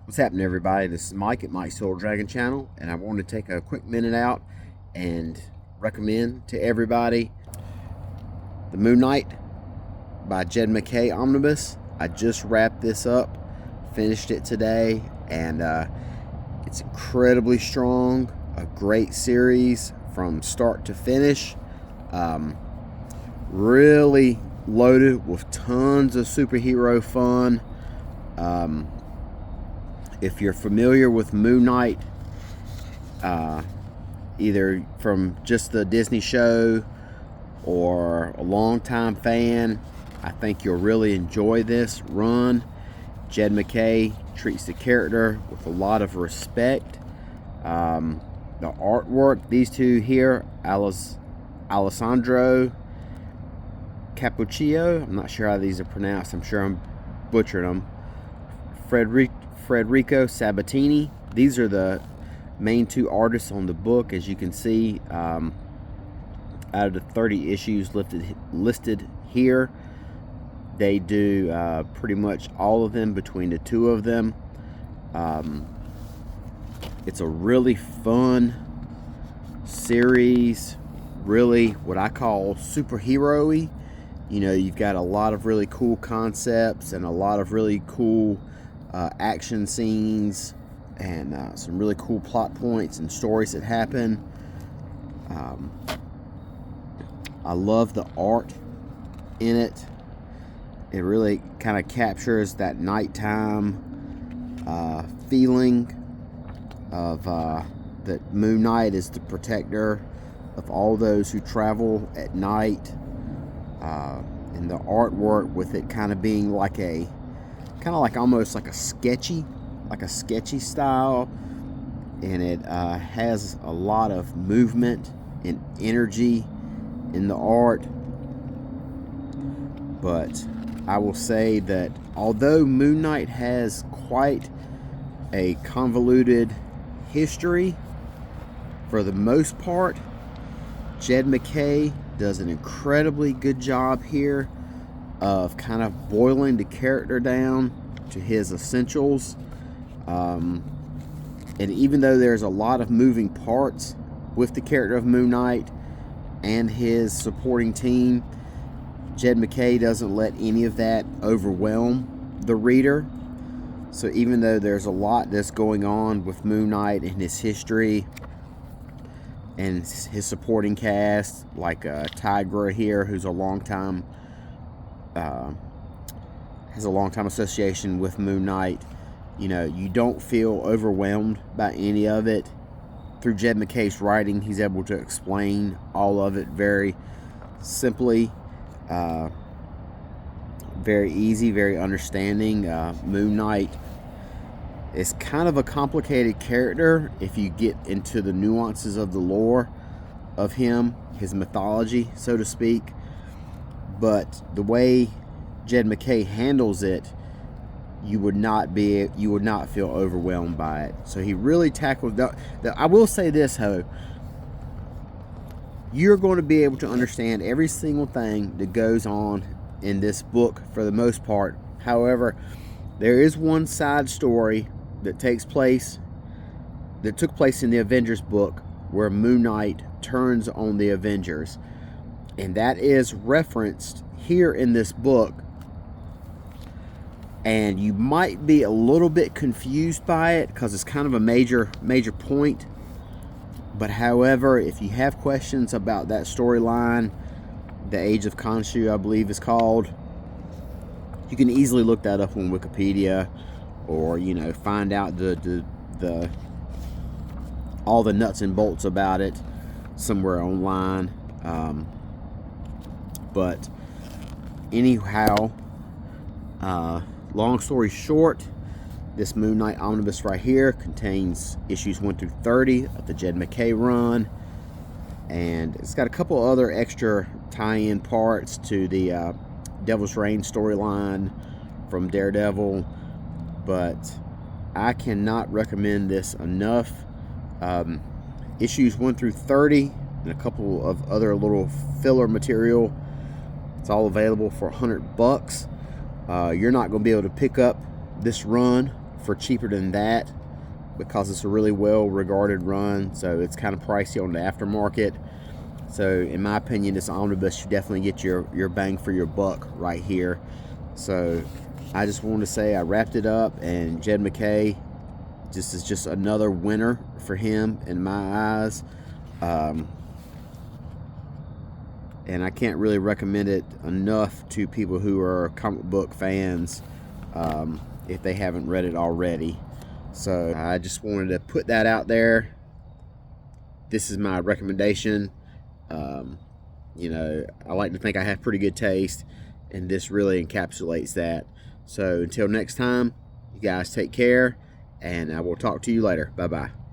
What's happening, everybody? This is Mike at Mike's Soul Dragon channel, and I want to take a quick minute out and recommend to everybody the Moon Knight by Jed McKay Omnibus. I just wrapped this up, finished it today, and it's incredibly strong. A great series from start to finish. Really loaded with tons of superhero fun. If you're familiar with Moon Knight, either from just the Disney show or a longtime fan, I think you'll really enjoy this run. Jed McKay treats the character with a lot of respect. The artwork, these two here, Alessandro Cappuccio, I'm not sure how these are pronounced, I'm sure I'm butchering them, Federico Sabatini. These are the main two artists on the book. As you can see, out of the 30 issues listed here, they do pretty much all of them between the two of them. It's a really fun series, really what I call superhero-y. You know, you've got a lot of really cool concepts and a lot of really cool action scenes and some really cool plot points and stories that happen. I love the art in it. It really kind of captures that nighttime feeling of that Moon Knight is the protector of all those who travel at night. And the artwork with it kind of being like almost like a sketchy style, and it has a lot of movement and energy in the art. But I will say that although Moon Knight has quite a convoluted history, for the most part, Jed McKay does an incredibly good job here of kind of boiling the character down to his essentials. And even though there's a lot of moving parts with the character of Moon Knight and his supporting team, Jed McKay doesn't let any of that overwhelm the reader. So even though there's a lot that's going on with Moon Knight and his history and his supporting cast, like Tigra here, who's has a long time association with Moon Knight, you know, you don't feel overwhelmed by any of it. Through Jed McKay's writing, he's able to explain all of it very simply, very easy, very understanding. Moon Knight is kind of a complicated character if you get into the nuances of the lore of him, his mythology, so to speak. But the way Jed McKay handles it, you would not feel overwhelmed by it. So he really tackles I will say this, though, you're going to be able to understand every single thing that goes on in this book for the most part. However, there is one side story that took place in the Avengers book where Moon Knight turns on the Avengers, and that is referenced here in this book. And you might be a little bit confused by it because it's kind of a major point. But however, if you have questions about that storyline, the Age of Khonshu, I believe is called, you can easily look that up on Wikipedia, or, you know, find out all the nuts and bolts about it somewhere online. But anyhow, long story short, this Moon Knight Omnibus right here contains issues 1 through 30 of the Jed McKay run, and it's got a couple other extra tie-in parts to the Devil's Reign storyline from Daredevil. But I cannot recommend this enough. Issues 1 through 30 and a couple of other little filler material, it's all available for $100. You're not going to be able to pick up this run for cheaper than that, because it's a really well regarded run, so it's kind of pricey on the aftermarket. So in my opinion, this omnibus, you definitely get your bang for your buck right here. So I just wanted to say I wrapped it up, and Jed McKay is just another winner for him in my eyes. And I can't really recommend it enough to people who are comic book fans, if they haven't read it already. So I just wanted to put that out there. This is my recommendation. You know, I like to think I have pretty good taste, and this really encapsulates that. So until next time, you guys take care, and I will talk to you later. Bye-bye.